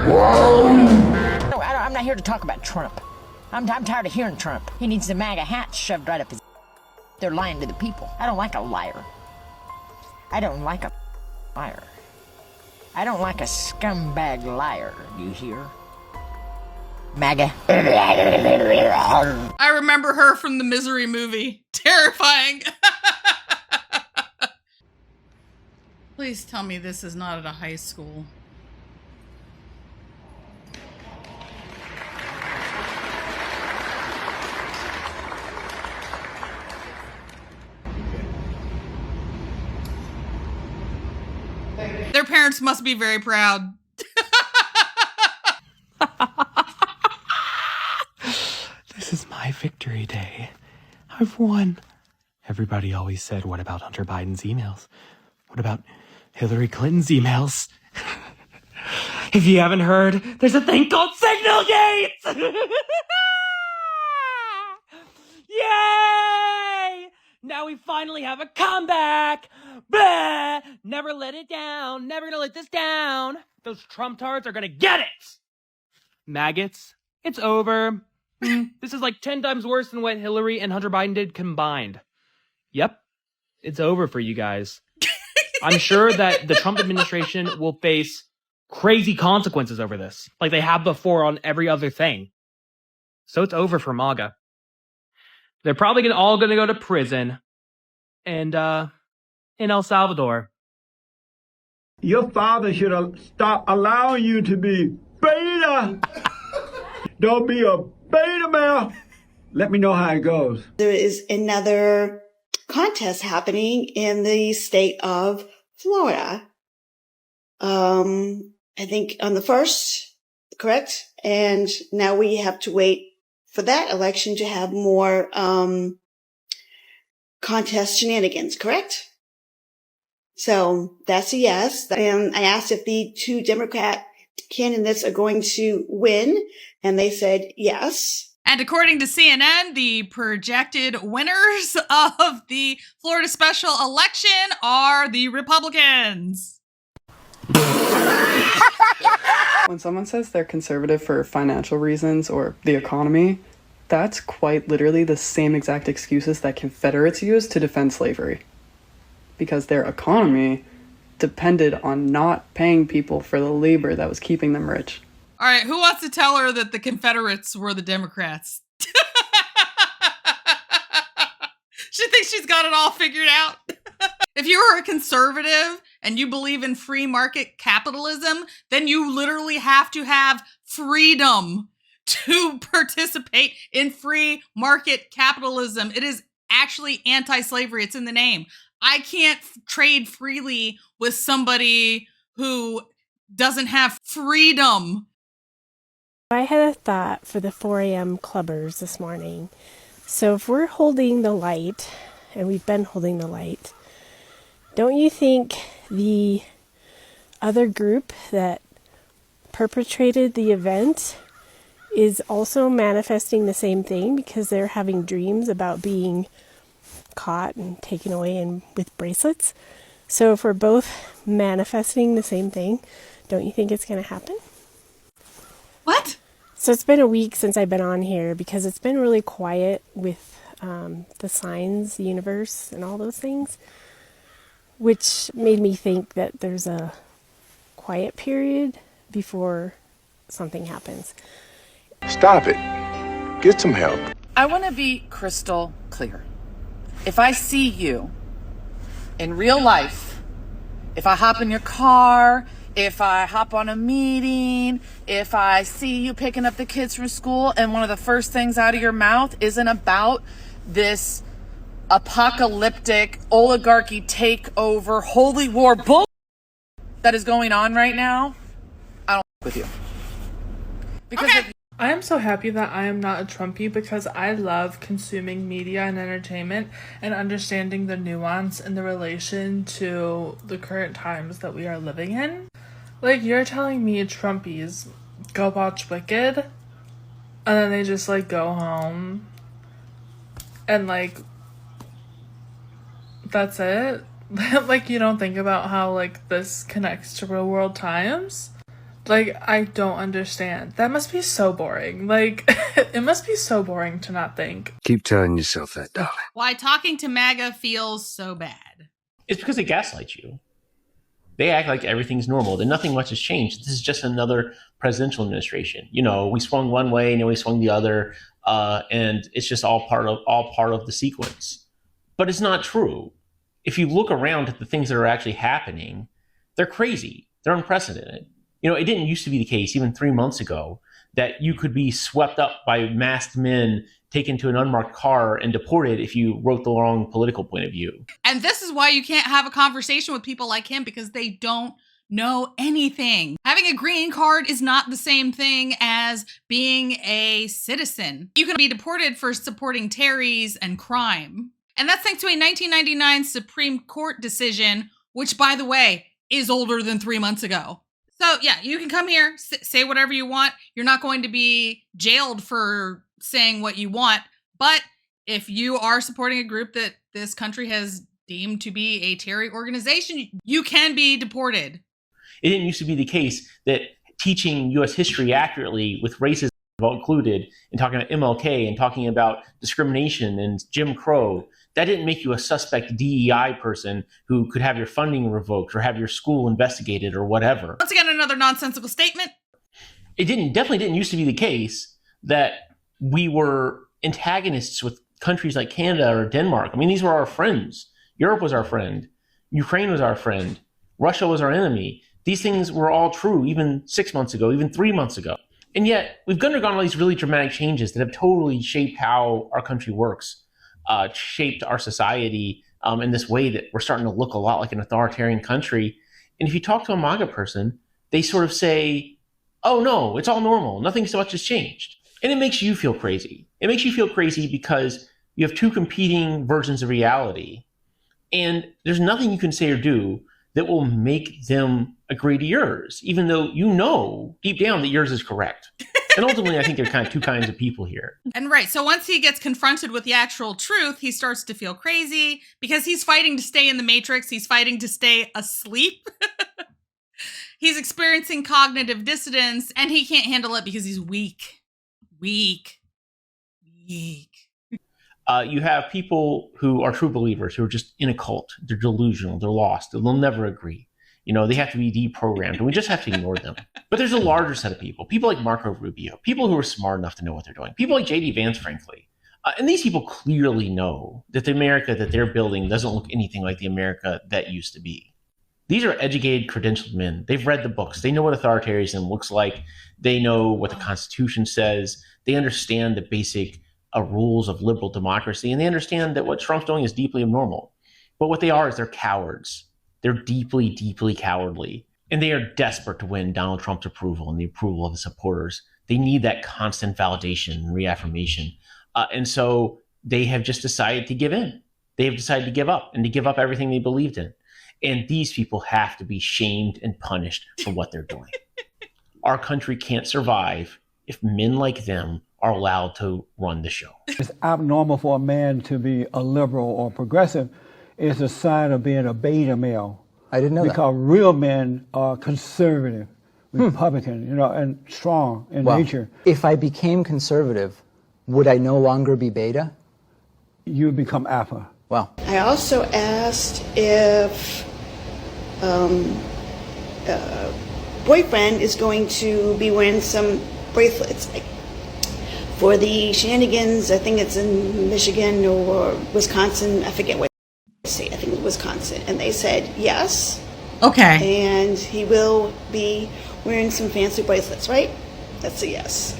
No, I'm not here to talk about Trump. I'm tired of hearing Trump. He needs the MAGA hat shoved right up his... They're lying to the people. I don't like a liar. I don't like a liar. I don't like a scumbag liar, you hear? MAGA. I remember her from the Misery movie. Terrifying. Please tell me this is not at a high school. Their parents must be very proud. This is my victory day. I've won. Everybody always said, what about Hunter Biden's emails? What about Hillary Clinton's emails? If you haven't heard, there's a thing called Signal Gates! Yay! Now we finally have a comeback! Blah! Never let it down. Never gonna let this down. Those Trump tards are gonna get it! Maggots, it's over. This is like 10 times worse than what Hillary and Hunter Biden did combined. Yep, it's over for you guys. I'm sure that the Trump administration will face crazy consequences over this, like they have before on every other thing. So it's over for MAGA. They're probably all gonna go to prison. And, in El Salvador. Your father should have stopped allowing you to be beta. Don't be a beta male. Let me know how it goes. There is another contest happening in the state of Florida. I think on the 1st, correct? And now we have to wait for that election to have more contest shenanigans, correct? So that's a yes. And I asked if the 2 Democrat candidates are going to win, and they said yes. And according to CNN, the projected winners of the Florida special election are the Republicans. When someone says they're conservative for financial reasons or the economy, that's quite literally the same exact excuses that Confederates used to defend slavery. Because their economy depended on not paying people for the labor that was keeping them rich. All right, who wants to tell her that the Confederates were the Democrats? She thinks she's got it all figured out. If you are a conservative and you believe in free market capitalism, then you literally have to have freedom to participate in free market capitalism. It is actually anti-slavery. It's in the name. I can't trade freely with somebody who doesn't have freedom. I had a thought for the 4 a.m. clubbers this morning. So if we're holding the light, and we've been holding the light, don't you think the other group that perpetrated the event is also manifesting the same thing because they're having dreams about being caught and taken away and with bracelets? So if we're both manifesting the same thing, don't you think it's going to happen? What? So it's been a week since I've been on here because it's been really quiet with the signs, the universe, and all those things, which made me think that there's a quiet period before something happens. Stop it. Get some help. I want to be crystal clear. If I see you in real life, if I hop in your car, if I hop on a meeting, if I see you picking up the kids from school and one of the first things out of your mouth isn't about this apocalyptic oligarchy takeover holy war bull that is going on right now, I don't with you. Because okay. I am so happy that I am not a Trumpy because I love consuming media and entertainment and understanding the nuance and the relation to the current times that we are living in. Like, you're telling me Trumpies go watch Wicked and then they just, like, go home and, like, that's it? Like, you don't think about how, like, this connects to real world times? Like, I don't understand. That must be so boring. Like, it must be so boring to not think. Keep telling yourself that, darling. Why talking to MAGA feels so bad. It's because they gaslight you. They act like everything's normal, that nothing much has changed. This is just another presidential administration. You know, we swung one way and then we swung the other, and it's just all part of the sequence. But it's not true. If you look around at the things that are actually happening, they're crazy. They're unprecedented. You know, it didn't used to be the case even 3 months ago that you could be swept up by masked men, taken to an unmarked car, and deported if you wrote the wrong political point of view. And this is why you can't have a conversation with people like him, because they don't know anything. Having a green card is not the same thing as being a citizen. You can be deported for supporting terrorists and crime. And that's thanks to a 1999 Supreme Court decision, which, by the way, is older than 3 months ago. So yeah, you can come here, say whatever you want. You're not going to be jailed for saying what you want. But if you are supporting a group that this country has deemed to be a terror organization, you can be deported. It didn't used to be the case that teaching U.S. history accurately with racism included, and talking about MLK and talking about discrimination and Jim Crow, that didn't make you a suspect DEI person who could have your funding revoked or have your school investigated or whatever. Once again, another nonsensical statement. It definitely didn't used to be the case that we were antagonists with countries like Canada or Denmark. I mean, these were our friends. Europe was our friend. Ukraine was our friend. Russia was our enemy. These things were all true even 6 months ago, even 3 months ago. And yet we've undergone all these really dramatic changes that have totally shaped how our country works, shaped our society in this way that we're starting to look a lot like an authoritarian country. And if you talk to a MAGA person, they sort of say, oh no, it's all normal. Nothing so much has changed. And it makes you feel crazy. It makes you feel crazy because you have two competing versions of reality. And there's nothing you can say or do that will make them agree to yours, even though you know deep down that yours is correct. And ultimately, I think there are kind of two kinds of people here. And right, so once he gets confronted with the actual truth, he starts to feel crazy because he's fighting to stay in the Matrix. He's fighting to stay asleep. He's experiencing cognitive dissonance, and he can't handle it because he's weak. Weak. You have people who are true believers who are just in a cult. They're delusional. They're lost. They'll never agree. You know, they have to be deprogrammed, and we just have to ignore them. But there's a larger set of people like Marco Rubio, people who are smart enough to know what they're doing, people like J.D. Vance, frankly. And these people clearly know that the America that they're building doesn't look anything like the America that used to be. These are educated, credentialed men. They've read the books. They know what authoritarianism looks like. They know what the Constitution says. They understand the basic rules of liberal democracy, and they understand that what Trump's doing is deeply abnormal. But what they are is they're cowards. They're deeply, deeply cowardly. And they are desperate to win Donald Trump's approval and the approval of his supporters. They need that constant validation and reaffirmation. And so they have just decided to give in. They have decided to give up and to give up everything they believed in. And these people have to be shamed and punished for what they're doing. Our country can't survive if men like them are allowed to run the show. It's abnormal for a man to be a liberal or progressive. It's a sign of being a beta male. I didn't know that. Because real men are conservative, Republican, you know, and strong in nature. If I became conservative, would I no longer be beta? You would become alpha. Wow. I also asked if boyfriend is going to be wearing some bracelets for the shenanigans. I think it's in Michigan or Wisconsin. I forget what state. I think it was Wisconsin. And they said yes. Okay. And he will be wearing some fancy bracelets, right? That's a yes.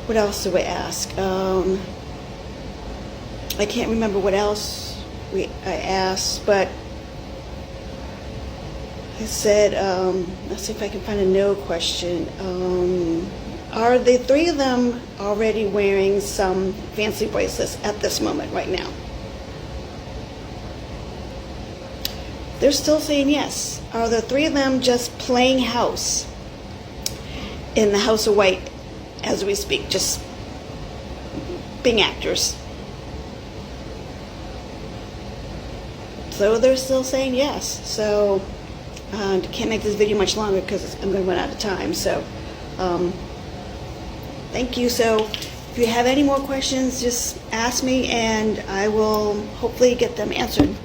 What else do I ask? I can't remember what else I asked, but I said, let's see if I can find a no question. Are the three of them already wearing some fancy bracelets at this moment right now? They're still saying yes. Are the three of them just playing house in the House of White as we speak, just being actors? So they're still saying yes. So Can't make this video much longer because I'm going to run out of time. So, thank you. So, if you have any more questions, just ask me and I will hopefully get them answered.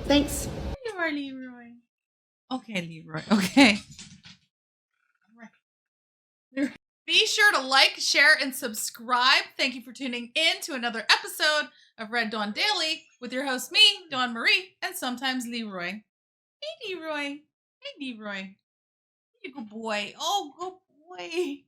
Thanks. You are Leroy. Okay, Leroy. Okay. Be sure to like, share, and subscribe. Thank you for tuning in to another episode of Red Dawn Daily with your host, me, Dawn Marie, and sometimes Leroy. Hey, Leroy. Hey, Leroy. You good boy. Oh, good boy.